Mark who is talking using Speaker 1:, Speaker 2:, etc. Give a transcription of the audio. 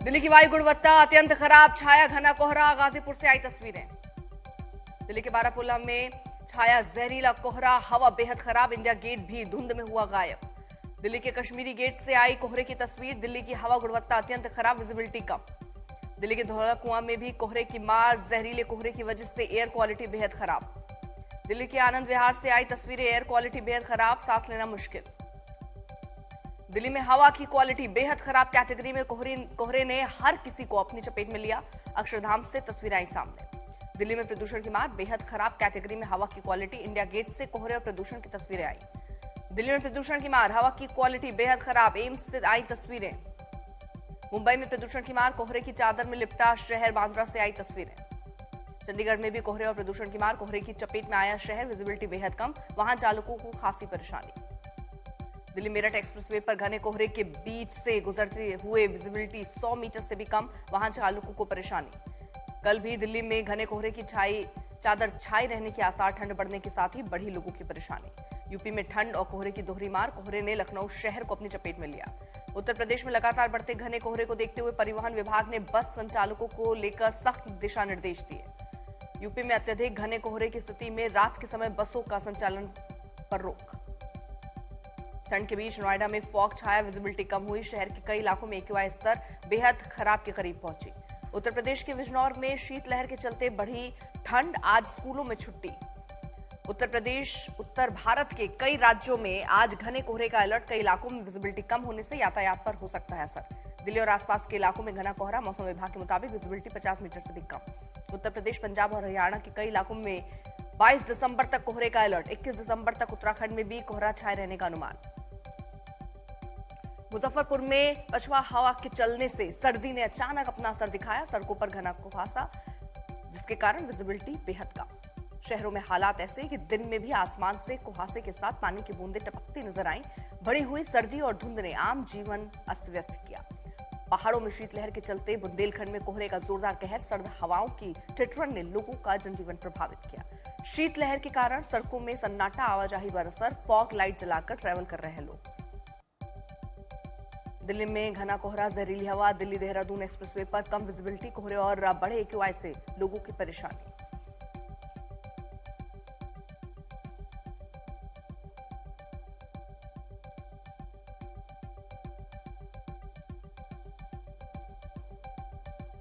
Speaker 1: दिल्ली की वायु गुणवत्ता अत्यंत खराब, छाया घना कोहरा। गाजीपुर से आई तस्वीरें। दिल्ली के बारापुला में छाया जहरीला कोहरा, हवा बेहद खराब। इंडिया गेट भी धुंध में हुआ गायब। दिल्ली के कश्मीरी गेट से आई कोहरे की तस्वीर। दिल्ली की हवा गुणवत्ता अत्यंत खराब, विजिबिलिटी कम। दिल्ली के धौला कुआं में भी कोहरे की मार, जहरीले कोहरे की वजह से एयर क्वालिटी बेहद खराब। दिल्ली के आनंद विहार से आई तस्वीरें। एयर क्वालिटी बेहद खराब, सांस लेना मुश्किल। दिल्ली में हवा की क्वालिटी बेहद खराब कैटेगरी में कोहरे ने हर किसी को अपनी चपेट में लिया। अक्षरधाम से तस्वीरें आई सामने। दिल्ली में प्रदूषण की मार, बेहद खराब कैटेगरी में हवा की क्वालिटी। इंडिया गेट से कोहरे और प्रदूषण की तस्वीरें आई। दिल्ली में प्रदूषण की मार, हवा की क्वालिटी बेहद खराब। एम्स से आई तस्वीरें। मुंबई में प्रदूषण की मार, कोहरे की चादर में लिपटा शहर। बांद्रा से आई तस्वीरें। चंडीगढ़ में भी कोहरे और प्रदूषण की मार, कोहरे की चपेट में आया शहर। विजिबिलिटी बेहद कम, वाहन चालकों को खासी परेशानी। दिल्ली मेरठ एक्सप्रेसवे पर घने कोहरे के बीच से गुजरते हुए विजिबिलिटी 100 मीटर से भी कम, वाहन चालकों को परेशानी। कल भी दिल्ली में घने कोहरे की चादर छाई रहने के आसार। ठंड बढ़ने के साथ ही बढ़ी लोगों की परेशानी। यूपी में ठंड और कोहरे की दोहरी मार, कोहरे ने लखनऊ शहर को अपनी चपेट में लिया। उत्तर प्रदेश में लगातार बढ़ते घने कोहरे को देखते हुए परिवहन विभाग ने बस संचालकों को लेकर सख्त दिशा निर्देश दिए। यूपी में अत्यधिक घने कोहरे की स्थिति में रात के समय बसों का संचालन पर रोक। ठंड के बीच नोएडा में फॉग छाया, विजिबिलिटी कम हुई। शहर के कई इलाकों में एक्यूआई स्तर बेहद खराब के करीब पहुंची। उत्तर प्रदेश के बिजनौर में शीतलहर के चलते बढ़ी ठंड, आज स्कूलों में छुट्टी। उत्तर भारत के कई राज्यों में आज घने कोहरे का अलर्ट। कई इलाकों में विजिबिलिटी कम होने से यातायात पर हो सकता है असर। दिल्ली और आसपास के इलाकों में घना कोहरा, मौसम विभाग के मुताबिक विजिबिलिटी 50 मीटर से भी कम। उत्तर प्रदेश, पंजाब और हरियाणा के कई इलाकों में 22 दिसंबर तक कोहरे का अलर्ट। 21 दिसंबर तक उत्तराखंड में भी कोहरा छाए रहने का अनुमान। मुजफ्फरपुर में पछुआ हवा के चलने से सर्दी ने अचानक अपना असर दिखाया। सड़कों पर घना कुहासा, जिसके कारण विजिबिलिटी बेहद कम। शहरों में हालात ऐसे कि दिन में भी आसमान से कुहासे के साथ पानी की बूंदें टपकती नजर आईं। बढ़ी हुई सर्दी और धुंध ने आम जीवन अस्त व्यस्त किया। पहाड़ों में शीतलहर के चलते बुंदेलखंड में कोहरे का जोरदार कहर, सर्द हवाओं की ठिठुरन ने लोगों का जनजीवन प्रभावित किया। शीतलहर के कारण सड़कों में सन्नाटा, आवाजाही पर असर। फॉग लाइट जलाकर ट्रैवल कर रहे हैं लोग। दिल्ली में घना कोहरा, जहरीली हवा। दिल्ली देहरादून एक्सप्रेसवे पर कम विजिबिलिटी, कोहरे और बढ़े एक्यूआई से लोगों की परेशानी।